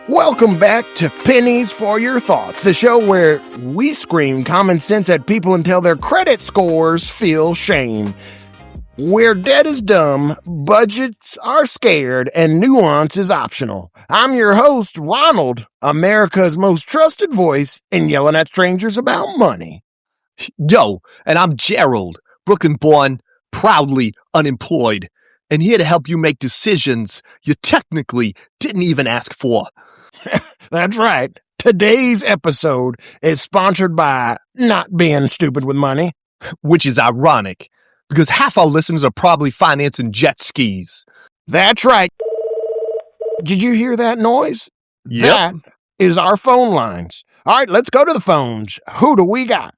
Welcome back to Pennies for Your Thoughts, the show where we scream common sense at people until their credit scores feel shame. Where debt is dumb, budgets are scared, and nuance is optional. I'm your host, Ronald, America's most trusted voice in yelling at strangers about money. Yo, and I'm Gerald, Brooklyn-born, proudly unemployed, and here to help you make decisions you technically didn't even ask for. That's right. Today's episode is sponsored by not being stupid with money. Which is ironic, because half our listeners are probably financing jet skis. That's right. Did you hear that noise? Yep. That is our phone lines. All right, let's go to the phones. Who do we got?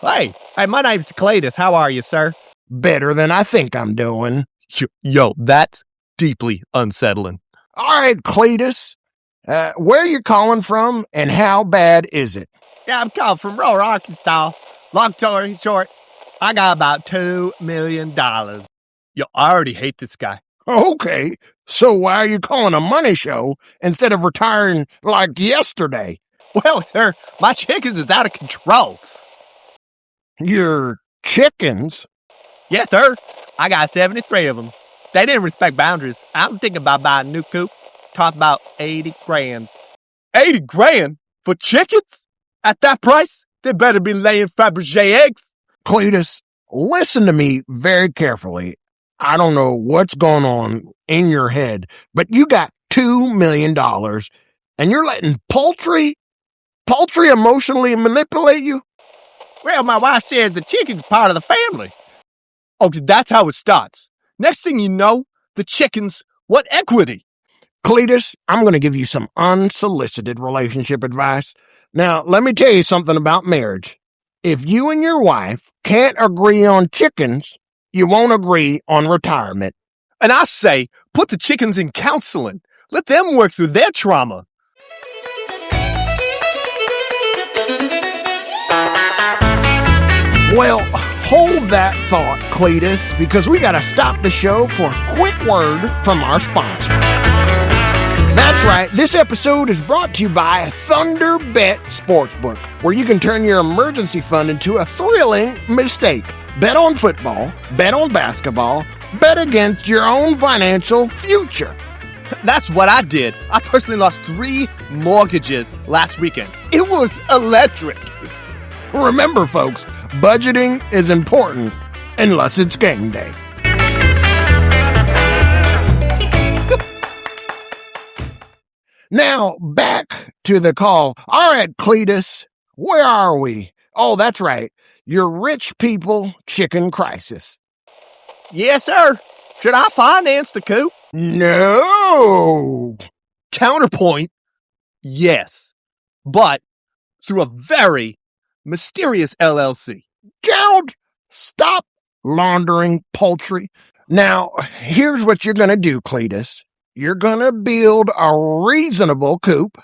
Hey, my name's Cletus. How are you, sir? Better than I think I'm doing. Yo, that's deeply unsettling. All right, Cletus. Where you calling from, and how bad is it? Yeah, I'm calling from rural Arkansas. Long story short, I got about $2 million. Yo, I already hate this guy. Okay, so why are you calling a money show instead of retiring like yesterday? Well, sir, my chickens is out of control. Your chickens? Yes, sir. I got 73 of them. They didn't respect boundaries. I'm thinking about buying a new coop. Talk about 80 grand. 80 grand? For chickens? At that price? They better be laying Fabergé eggs. Cletus, listen to me very carefully. I don't know what's going on in your head, but you got $2 million and you're letting poultry emotionally manipulate you? Well, my wife said the chicken's part of the family. Okay, that's how it starts. Next thing you know, the chickens want equity. Cletus, I'm going to give you some unsolicited relationship advice. Now, let me tell you something about marriage. If you and your wife can't agree on chickens, you won't agree on retirement. And I say, put the chickens in counseling. Let them work through their trauma. Well, hold that thought, Cletus, because we got to stop the show for a quick word from our sponsor. That's right, this episode is brought to you by ThunderBet Sportsbook, where you can turn your emergency fund into a thrilling mistake. Bet on football, bet on basketball, bet against your own financial future. That's what I did. I personally lost 3 mortgages last weekend. It was electric. Remember, folks, budgeting is important unless it's game day. Now, back to the call. All right, Cletus, where are we? Oh, that's right. Your rich people chicken crisis. Yes, sir. Should I finance the coop? No. Counterpoint, yes. But through a very mysterious LLC. Gerald, stop laundering poultry. Now, here's what you're going to do, Cletus. You're going to build a reasonable coop,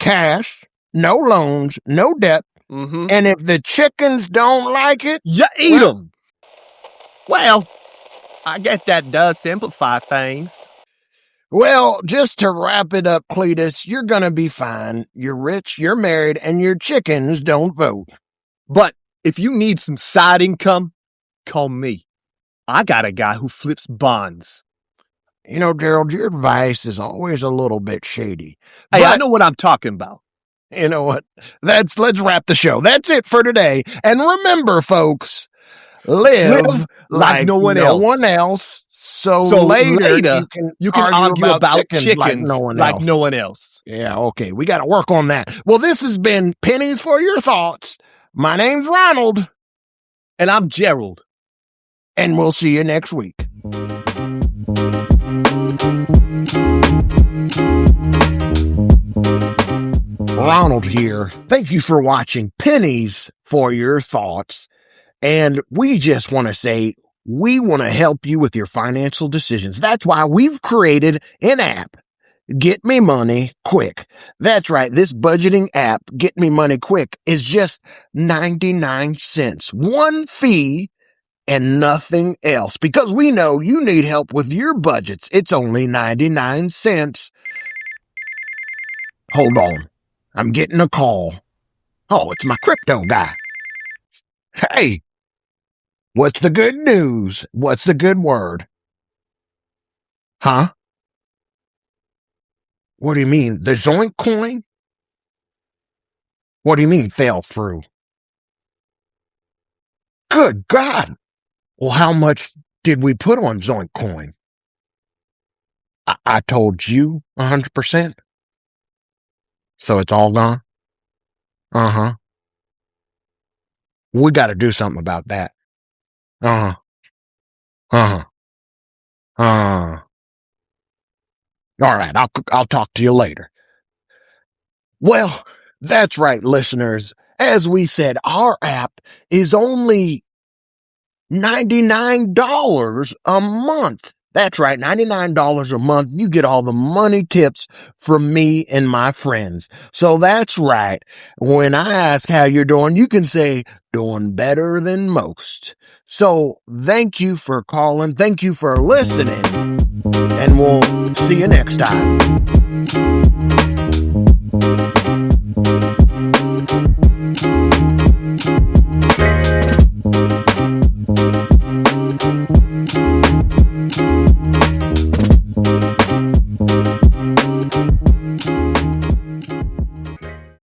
cash, no loans, no debt, and if the chickens don't like it, you eat them. Well, I guess that does simplify things. Well, just to wrap it up, Cletus, you're going to be fine. You're rich, you're married, and your chickens don't vote. But if you need some side income, call me. I got a guy who flips bonds. You know, Gerald, your advice is always a little bit shady. Hey, I know what I'm talking about. You know what? Let's wrap the show. That's it for today. And remember, folks, live like no one else. So later you can argue about chickens like no one else. Yeah, okay. We got to work on that. Well, this has been Pennies for Your Thoughts. My name's Ronald. And I'm Gerald. And we'll see you next week. Ronald here. Thank you for watching Pennies for Your Thoughts. And we just want to say we want to help you with your financial decisions. That's why we've created an app. Get Me Money Quick. That's right. This budgeting app, Get Me Money Quick, is just 99 cents. One fee and nothing else. Because we know you need help with your budgets. It's only 99 cents. Hold on. I'm getting a call. Oh, it's my crypto guy. Hey, what's the good news? What's the good word? Huh? What do you mean? The Zoink coin? What do you mean fell through? Good God. Well, how much did we put on Zoink coin? I told you 100%. So it's all gone? Uh-huh. We got to do something about that. Uh-huh. Uh-huh. All right, I'll talk to you later. Well, that's right, listeners. As we said, our app is only $99 a month. That's right, $99 a month. You get all the money tips from me and my friends. So that's right. When I ask how you're doing, you can say, doing better than most. So thank you for calling. Thank you for listening. And we'll see you next time.